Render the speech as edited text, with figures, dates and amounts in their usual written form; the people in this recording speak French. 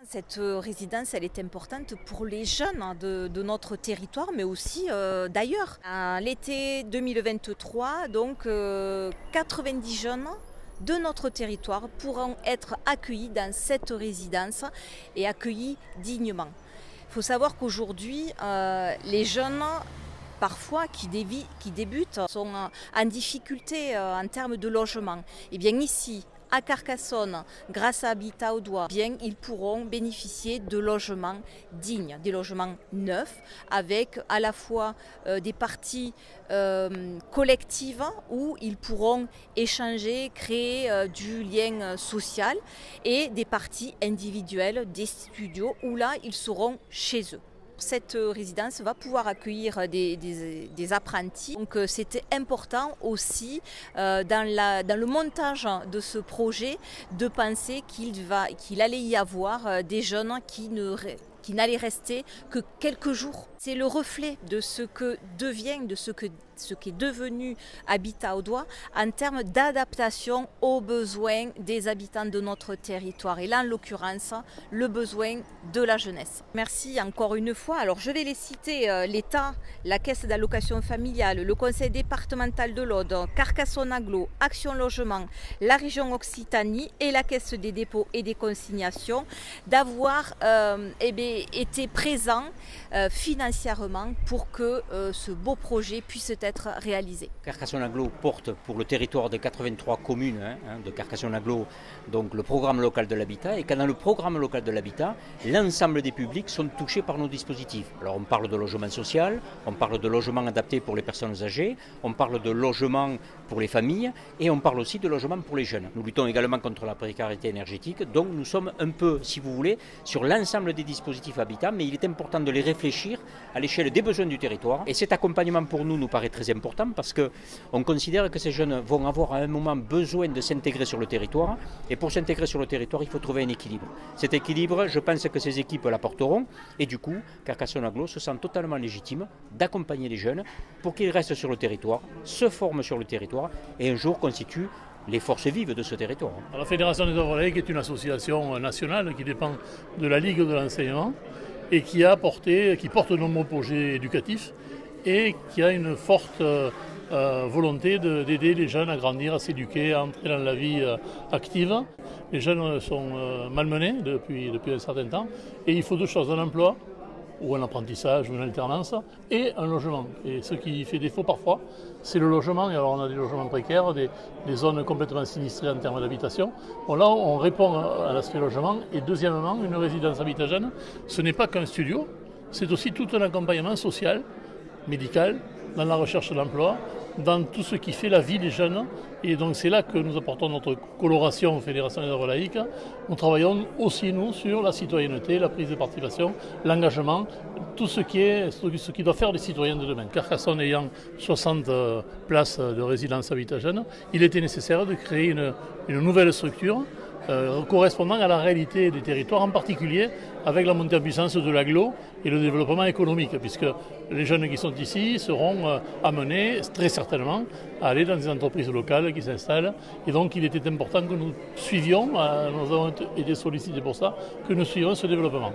Cette résidence, elle est importante pour les jeunes de notre territoire, mais aussi d'ailleurs. À l'été 2023, donc 90 jeunes de notre territoire pourront être accueillis dans cette résidence et accueillis dignement. Il faut savoir qu'aujourd'hui, les jeunes parfois qui débutent sont en difficulté en termes de logement. Et bien ici, à Carcassonne, grâce à Habitat au Doigt, bien, ils pourront bénéficier de logements dignes, des logements neufs, avec à la fois des parties collectives où ils pourront échanger, créer du lien social, et des parties individuelles, des studios où là, ils seront chez eux. Cette résidence va pouvoir accueillir des apprentis. Donc c'était important aussi dans le montage de ce projet de penser qu'il allait y avoir des jeunes qui n'allaient rester que quelques jours. C'est le reflet de ce que devient, de ce qui est devenu Habitat au Doigt en termes d'adaptation aux besoins des habitants de notre territoire. Et là, en l'occurrence, le besoin de la jeunesse. Merci encore une fois. Alors, je vais les citer, l'État, la Caisse d'allocation familiale, le Conseil départemental de l'Aude, Carcassonne Agglo, Action Logement, la région Occitanie et la Caisse des dépôts et des consignations, d'avoir été présents financièrement pour que ce beau projet puisse être réalisé. Carcassonne Agglo porte pour le territoire des 83 communes de Carcassonne Agglo donc le programme local de l'habitat, et quand dans le programme local de l'habitat, l'ensemble des publics sont touchés par nos dispositifs. Alors on parle de logement social, on parle de logement adapté pour les personnes âgées, on parle de logement pour les familles et on parle aussi de logement pour les jeunes. Nous luttons également contre la précarité énergétique, donc nous sommes un peu, si vous voulez, sur l'ensemble des dispositifs habitat, mais il est important de les réfléchir à l'échelle des besoins du territoire. Et cet accompagnement pour nous paraît très important parce qu'on considère que ces jeunes vont avoir à un moment besoin de s'intégrer sur le territoire. Et pour s'intégrer sur le territoire, il faut trouver un équilibre. Cet équilibre, je pense que ces équipes l'apporteront. Et du coup, Carcassonne Agglo se sent totalement légitime d'accompagner les jeunes pour qu'ils restent sur le territoire, se forment sur le territoire et un jour constituent les forces vives de ce territoire. La Fédération des œuvres laïques est une association nationale qui dépend de la Ligue de l'enseignement et qui porte de nombreux projets éducatifs et qui a une forte volonté d'aider les jeunes à grandir, à s'éduquer, à entrer dans la vie active. Les jeunes sont malmenés depuis un certain temps et il faut deux choses, un emploi ou un apprentissage ou une alternance et un logement. Et ce qui fait défaut parfois, c'est le logement. Et alors on a des logements précaires, des zones complètement sinistrées en termes d'habitation. Bon, là on répond à l'aspect logement. Et deuxièmement, une résidence Habitat Jeune, ce n'est pas qu'un studio, c'est aussi tout un accompagnement social, médical, dans la recherche d'emploi, dans tout ce qui fait la vie des jeunes. Et donc c'est là que nous apportons notre coloration aux fédérations des œuvres laïques. Nous travaillons aussi, nous, sur la citoyenneté, la prise de participation, l'engagement, tout ce qui doit faire les citoyens de demain. Carcassonne ayant 60 places de résidence Habitat Jeune, il était nécessaire de créer une nouvelle structure correspondant à la réalité des territoires, en particulier avec la montée en puissance de l'agglo et le développement économique, puisque les jeunes qui sont ici seront amenés très certainement à aller dans des entreprises locales qui s'installent. Et donc il était important que nous suivions, nous avons été sollicités pour ça, que nous suivions ce développement.